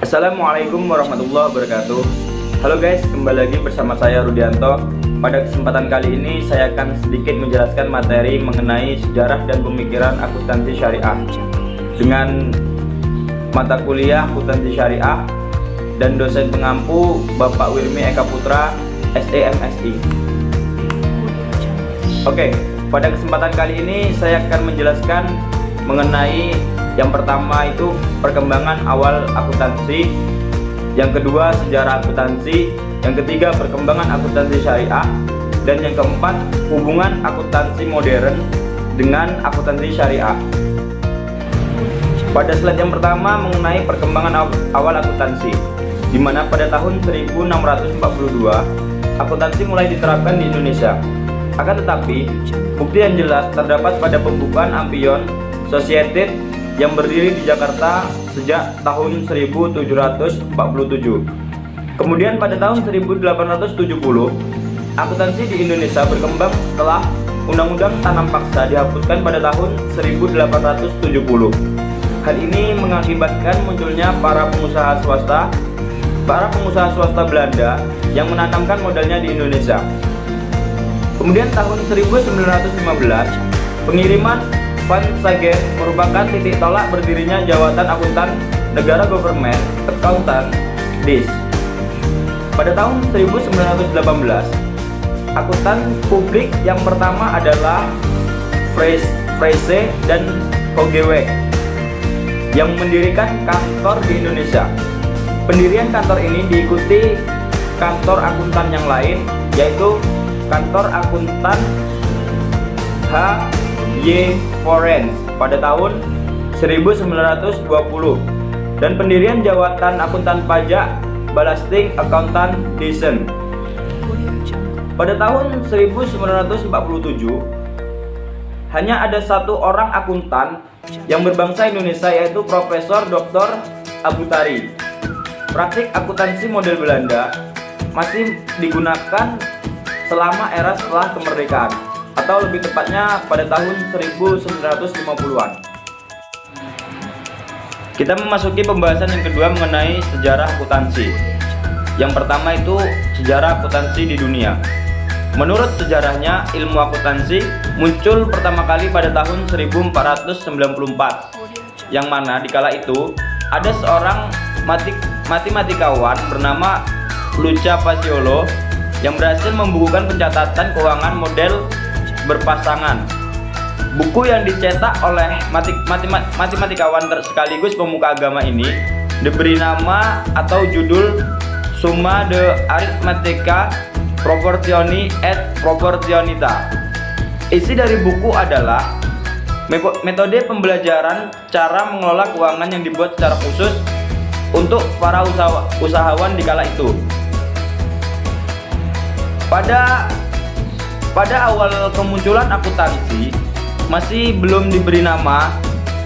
Assalamualaikum warahmatullahi wabarakatuh. Halo guys, kembali lagi bersama saya Rudianto. Pada kesempatan kali ini saya akan sedikit menjelaskan materi mengenai sejarah dan pemikiran akuntansi syariah dengan mata kuliah akuntansi syariah dan dosen pengampu Bapak Wirmi Eka Putra, SEMSI. Oke, pada kesempatan kali ini saya akan menjelaskan mengenai yang pertama itu perkembangan awal akuntansi, yang kedua sejarah akuntansi, yang ketiga perkembangan akuntansi syariah, dan yang keempat hubungan akuntansi modern dengan akuntansi syariah. Pada slide yang pertama mengenai perkembangan awal akuntansi, di mana pada tahun 1642 akuntansi mulai diterapkan di Indonesia. Akan tetapi, bukti yang jelas terdapat pada pembukaan Ampion Society yang berdiri di Jakarta sejak tahun 1747. Kemudian pada tahun 1870, akuntansi di Indonesia berkembang setelah Undang-Undang Tanam Paksa dihapuskan pada tahun 1870. Hal ini mengakibatkan munculnya para pengusaha swasta Belanda yang menanamkan modalnya di Indonesia. Kemudian tahun 1915, pengiriman Van Sagen merupakan titik tolak berdirinya jabatan akuntan negara Government Accountant Dis. Pada tahun 1918, akuntan publik yang pertama adalah Frese dan Hogewerk yang mendirikan kantor di Indonesia. Pendirian kantor ini diikuti kantor akuntan yang lain, yaitu kantor akuntan H.Y. Forens pada tahun 1920 dan pendirian jabatan akuntan pajak Ballasting Accountant Division. Pada tahun 1947 hanya ada satu orang akuntan yang berbangsa Indonesia, yaitu Profesor Dr. Abu Tari. Praktik akuntansi model Belanda masih digunakan selama era setelah kemerdekaan, atau lebih tepatnya pada tahun 1950-an. Kita memasuki pembahasan yang kedua mengenai sejarah akuntansi. Yang pertama itu sejarah akuntansi di dunia. Menurut sejarahnya, ilmu akuntansi muncul pertama kali pada tahun 1494, yang mana dikala itu ada seorang matematikawan bernama Luca Paciolo yang berhasil membukukan pencatatan keuangan model berpasangan. Buku yang dicetak oleh matematikawan sekaligus pemuka agama ini diberi nama atau judul Summa de Arithmetica Proportioni et Proportionita. Isi dari buku adalah metode pembelajaran cara mengelola keuangan yang dibuat secara khusus untuk para usahawan di kala itu. Pada awal kemunculan akuntansi masih belum diberi nama,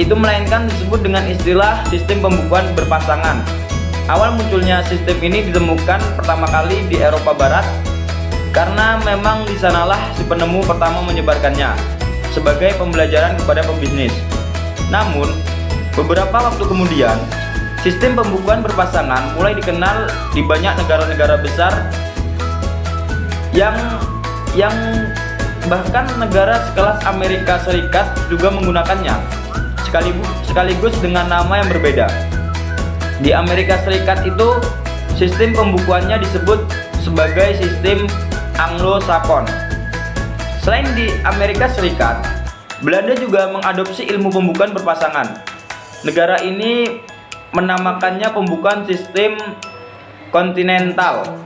itu melainkan disebut dengan istilah sistem pembukuan berpasangan. Awal munculnya sistem ini ditemukan pertama kali di Eropa Barat karena memang di sanalah si penemu pertama menyebarkannya sebagai pembelajaran kepada pembisnis. Namun, beberapa waktu kemudian, sistem pembukuan berpasangan mulai dikenal di banyak negara-negara besar yang bahkan negara sekelas Amerika Serikat juga menggunakannya, sekaligus dengan nama yang berbeda. Di Amerika Serikat itu sistem pembukuannya disebut sebagai sistem Anglo-Sakson. Selain di Amerika Serikat, Belanda juga mengadopsi ilmu pembukuan berpasangan. Negara ini menamakannya pembukuan sistem kontinental.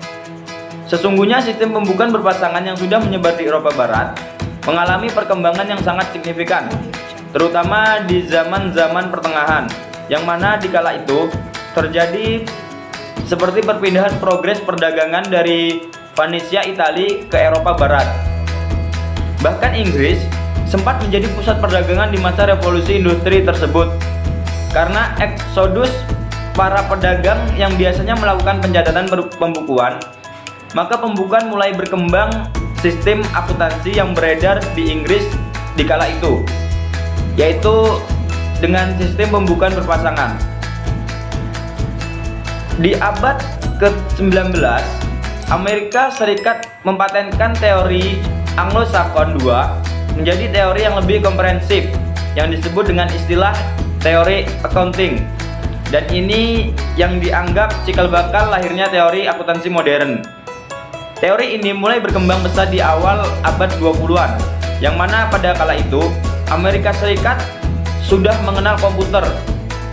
Sesungguhnya sistem pembukuan berpasangan yang sudah menyebar di Eropa Barat mengalami perkembangan yang sangat signifikan, terutama di zaman-zaman pertengahan, yang mana di kala itu terjadi seperti perpindahan progres perdagangan dari Venesia, Italia ke Eropa Barat. Bahkan Inggris sempat menjadi pusat perdagangan di masa revolusi industri tersebut karena eksodus para pedagang yang biasanya melakukan pencatatan pembukuan. Maka pembukuan mulai berkembang sistem akuntansi yang beredar di Inggris di kala itu, yaitu dengan sistem pembukuan berpasangan. Di abad ke-19, Amerika Serikat mempatenkan teori Anglo-Saxon II menjadi teori yang lebih komprehensif yang disebut dengan istilah teori accounting. Dan ini yang dianggap cikal bakal lahirnya teori akuntansi modern. Teori ini mulai berkembang pesat di awal abad 20-an, yang mana pada kala itu Amerika Serikat sudah mengenal komputer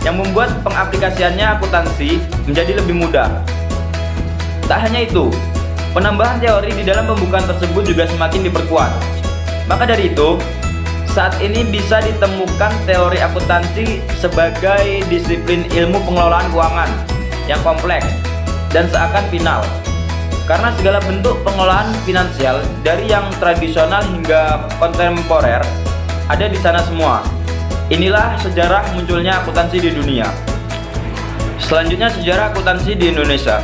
yang membuat pengaplikasiannya akuntansi menjadi lebih mudah. Tak hanya itu, penambahan teori di dalam pembukaan tersebut juga semakin diperkuat. Maka dari itu, saat ini bisa ditemukan teori akuntansi sebagai disiplin ilmu pengelolaan keuangan yang kompleks dan seakan final. Karena segala bentuk pengelolaan finansial dari yang tradisional hingga kontemporer ada di sana semua. Inilah sejarah munculnya akuntansi di dunia. Selanjutnya, sejarah akuntansi di Indonesia.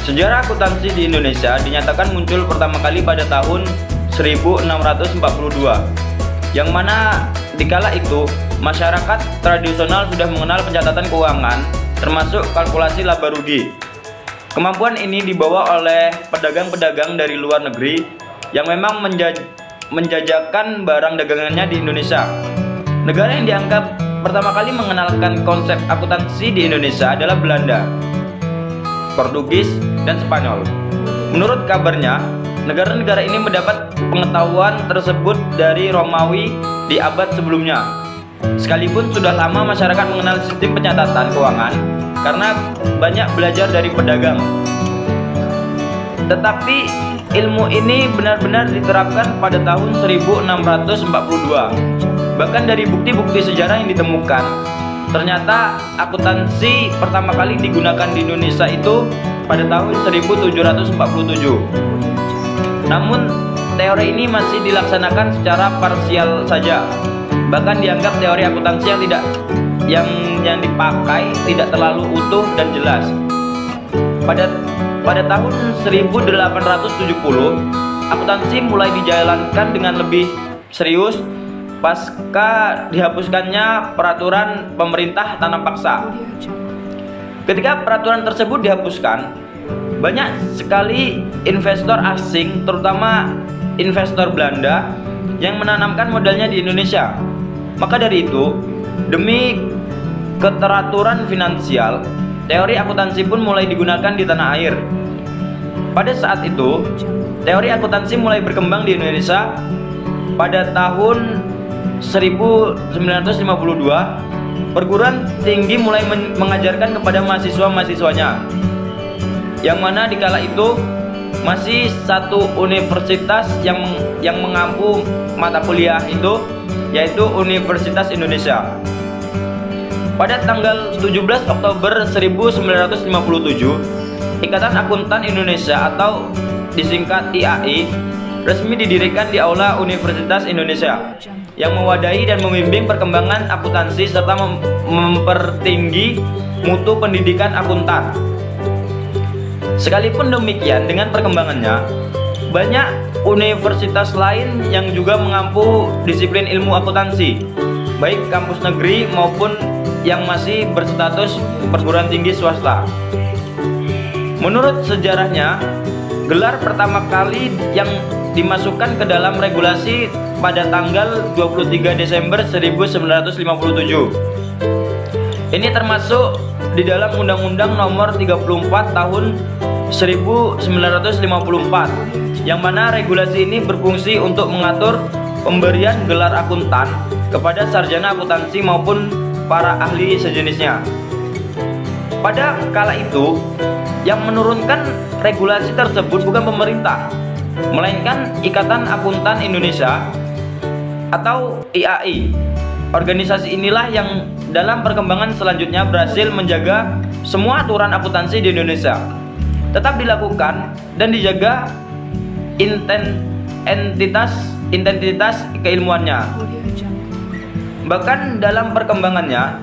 Sejarah akuntansi di Indonesia dinyatakan muncul pertama kali pada tahun 1642, yang mana dikala itu masyarakat tradisional sudah mengenal pencatatan keuangan, termasuk kalkulasi laba rugi. Kemampuan ini dibawa oleh pedagang-pedagang dari luar negeri yang memang menjajakan barang dagangannya di Indonesia. Negara yang dianggap pertama kali mengenalkan konsep akuntansi di Indonesia adalah Belanda, Portugis, dan Spanyol. Menurut kabarnya, negara-negara ini mendapat pengetahuan tersebut dari Romawi di abad sebelumnya. Sekalipun sudah lama masyarakat mengenal sistem pencatatan keuangan karena banyak belajar dari pedagang. Tetapi ilmu ini benar-benar diterapkan pada tahun 1642. Bahkan dari bukti-bukti sejarah yang ditemukan, ternyata akuntansi pertama kali digunakan di Indonesia itu pada tahun 1747. Namun teori ini masih dilaksanakan secara parsial saja. Bahkan dianggap teori akuntansi yang dipakai tidak terlalu utuh dan jelas. Pada tahun 1870, akuntansi mulai dijalankan dengan lebih serius pasca dihapuskannya peraturan pemerintah tanam paksa. Ketika peraturan tersebut dihapuskan, banyak sekali investor asing, terutama investor Belanda, yang menanamkan modalnya di Indonesia. Maka dari itu, demi keteraturan finansial, teori akuntansi pun mulai digunakan di tanah air. Pada saat itu, teori akuntansi mulai berkembang di Indonesia. Pada tahun 1952, perguruan tinggi mulai mengajarkan kepada mahasiswa-mahasiswanya, yang mana dikala itu masih satu universitas yang mengampu mata kuliah itu, yaitu Universitas Indonesia. Pada tanggal 17 Oktober 1957, Ikatan Akuntan Indonesia atau disingkat IAI resmi didirikan di Aula Universitas Indonesia, yang mewadahi dan membimbing perkembangan akuntansi serta mempertinggi mutu pendidikan akuntan. Sekalipun demikian, dengan perkembangannya, banyak universitas lain yang juga mengampu disiplin ilmu akuntansi, baik kampus negeri maupun yang masih berstatus perguruan tinggi swasta. Menurut sejarahnya, gelar pertama kali yang dimasukkan ke dalam regulasi pada tanggal 23 Desember 1957. Ini termasuk di dalam Undang-Undang Nomor 34 Tahun 1954, yang mana regulasi ini berfungsi untuk mengatur pemberian gelar akuntan kepada sarjana akuntansi maupun para ahli sejenisnya. Pada kala itu, yang menurunkan regulasi tersebut bukan pemerintah, melainkan Ikatan Akuntan Indonesia atau IAI. Organisasi inilah yang dalam perkembangan selanjutnya berhasil menjaga semua aturan akuntansi di Indonesia tetap dilakukan dan dijaga identitas keilmuannya. Bahkan dalam perkembangannya,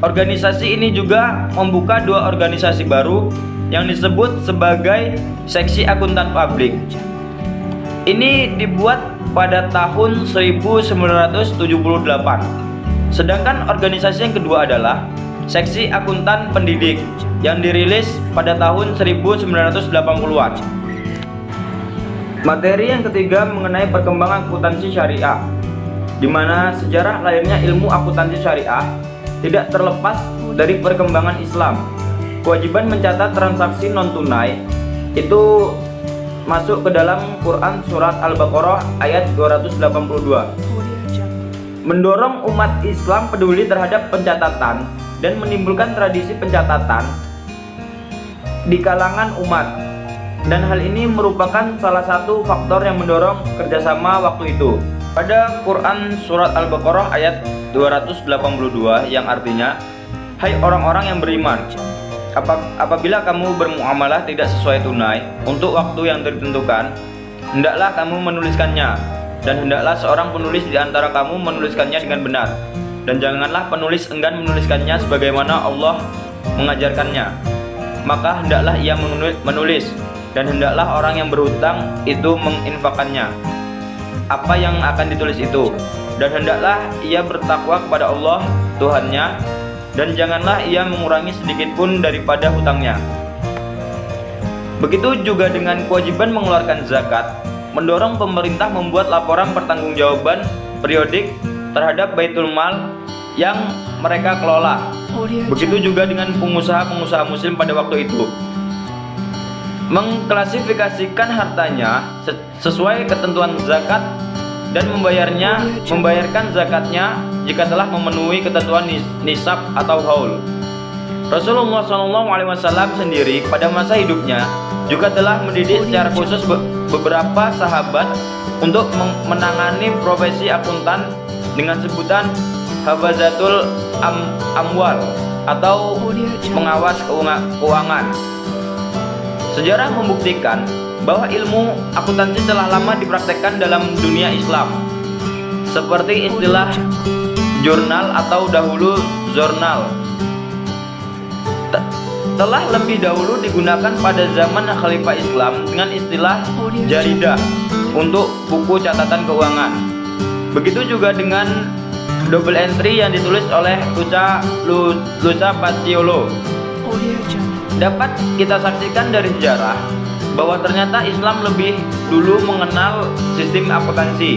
organisasi ini juga membuka dua organisasi baru yang disebut sebagai Seksi Akuntan Publik. Ini dibuat pada tahun 1978. Sedangkan organisasi yang kedua adalah seksi akuntan pendidik yang dirilis pada tahun 1980-an. Materi yang ketiga mengenai perkembangan akuntansi syariah, di mana sejarah lahirnya ilmu akuntansi syariah tidak terlepas dari perkembangan Islam. Kewajiban mencatat transaksi non-tunai itu masuk ke dalam Quran surat Al-Baqarah ayat 282. Mendorong umat Islam peduli terhadap pencatatan dan menimbulkan tradisi pencatatan di kalangan umat. Dan hal ini merupakan salah satu faktor yang mendorong kerjasama waktu itu. Pada Quran surat Al-Baqarah ayat 282 yang artinya, "Hai orang-orang yang beriman, apabila kamu bermuamalah tidak sesuai tunai untuk waktu yang ditentukan, hendaklah kamu menuliskannya, dan hendaklah seorang penulis di antara kamu menuliskannya dengan benar, dan janganlah penulis enggan menuliskannya sebagaimana Allah mengajarkannya. Maka hendaklah ia menulis, dan hendaklah orang yang berhutang itu menginfakkannya apa yang akan ditulis itu, dan hendaklah ia bertakwa kepada Allah Tuhannya, dan janganlah ia mengurangi sedikit pun daripada hutangnya." Begitu juga dengan kewajiban mengeluarkan zakat, mendorong pemerintah membuat laporan pertanggungjawaban periodik terhadap baitul mal yang mereka kelola. Begitu juga dengan pengusaha-pengusaha muslim pada waktu itu, mengklasifikasikan hartanya sesuai ketentuan zakat dan membayarkan zakatnya jika telah memenuhi ketentuan nisab atau haul. Rasulullah SAW sendiri pada masa hidupnya juga telah mendidik secara khusus beberapa sahabat untuk menangani profesi akuntan dengan sebutan hafazatul amwal atau pengawas keuangan. Sejarah membuktikan bahwa ilmu akuntansi telah lama dipraktekkan dalam dunia Islam, seperti istilah jurnal atau dahulu jurnal telah lebih dahulu digunakan pada zaman Khalifah Islam dengan istilah jaridah untuk buku catatan keuangan. Begitu juga dengan double entry yang ditulis oleh Luca Paciolo. Dapat kita saksikan dari sejarah bahwa ternyata Islam lebih dulu mengenal sistem akuntansi,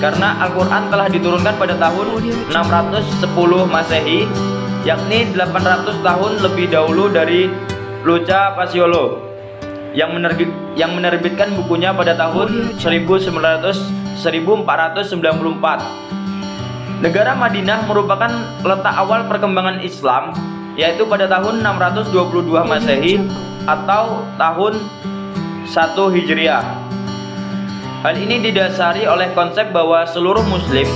karena Al-Quran telah diturunkan pada tahun 610 Masehi, yakni 800 tahun lebih dahulu dari Luca Paciolo yang menerbitkan bukunya pada tahun 1494. Negara Madinah merupakan letak awal perkembangan Islam, yaitu pada tahun 622 Masehi atau tahun 1 Hijriah. Hal ini didasari oleh konsep bahwa seluruh muslim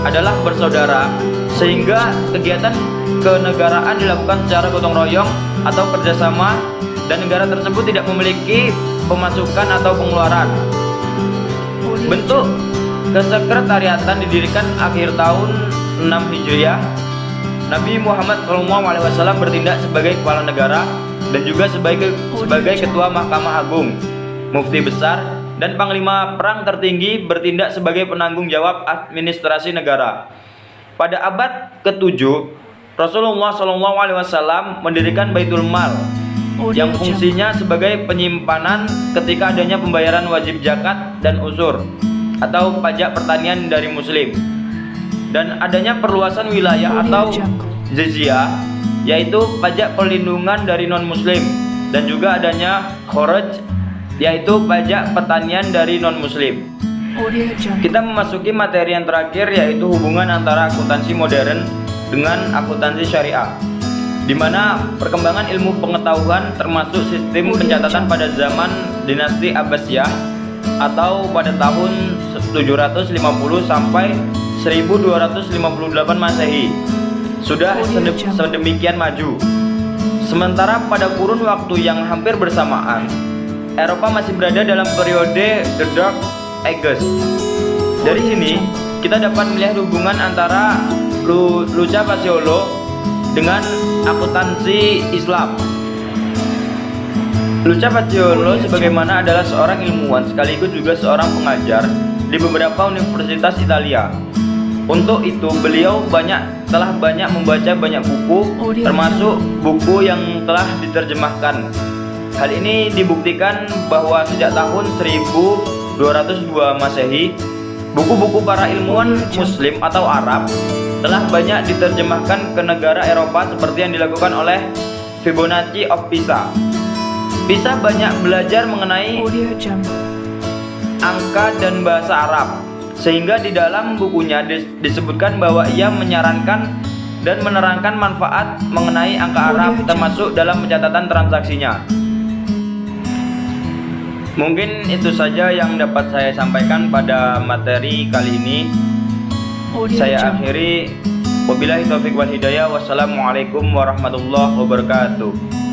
adalah bersaudara, sehingga kegiatan kenegaraan dilakukan secara gotong royong atau kerjasama, dan negara tersebut tidak memiliki pemasukan atau pengeluaran. Bentuk kesekretariatan didirikan akhir tahun 6 Hijriah. Nabi Muhammad SAW bertindak sebagai kepala negara dan juga sebagai ketua Mahkamah Agung, mufti besar, dan panglima perang tertinggi bertindak sebagai penanggung jawab administrasi negara. Pada abad ke-7, Rasulullah SAW mendirikan Baitul Mal yang fungsinya sebagai penyimpanan ketika adanya pembayaran wajib zakat dan usur atau pajak pertanian dari muslim, dan adanya perluasan wilayah atau jizyah, yaitu pajak perlindungan dari non-muslim, dan juga adanya kharaj, yaitu pajak pertanian dari non-muslim. Kita memasuki materi yang terakhir, yaitu hubungan antara akuntansi modern dengan akuntansi syariah, di mana perkembangan ilmu pengetahuan termasuk sistem pencatatan pada zaman dinasti Abbasiyah atau pada tahun 750 sampai 1258 Masehi sudah sedemikian maju. Sementara pada kurun waktu yang hampir bersamaan, Eropa masih berada dalam periode The Dark Ages. Dari sini kita dapat melihat hubungan antara Luca Paciolo dengan akuntansi Islam. Luca Paciolo sebagaimana adalah seorang ilmuwan sekaligus juga seorang pengajar di beberapa universitas Italia. Untuk itu beliau telah banyak membaca banyak buku, termasuk buku yang telah diterjemahkan. Hal ini dibuktikan bahwa sejak tahun 1202 Masehi, buku-buku para ilmuwan Muslim atau Arab telah banyak diterjemahkan ke negara Eropa seperti yang dilakukan oleh Fibonacci of Pisa. Pisa banyak belajar mengenai angka dan bahasa Arab, sehingga di dalam bukunya disebutkan bahwa ia menyarankan dan menerangkan manfaat mengenai angka Arab termasuk dalam pencatatan transaksinya. Mungkin itu saja yang dapat saya sampaikan pada materi kali ini. Saya akhiri. Wabillahi taufiq wal hidayah. Wassalamualaikum warahmatullahi wabarakatuh.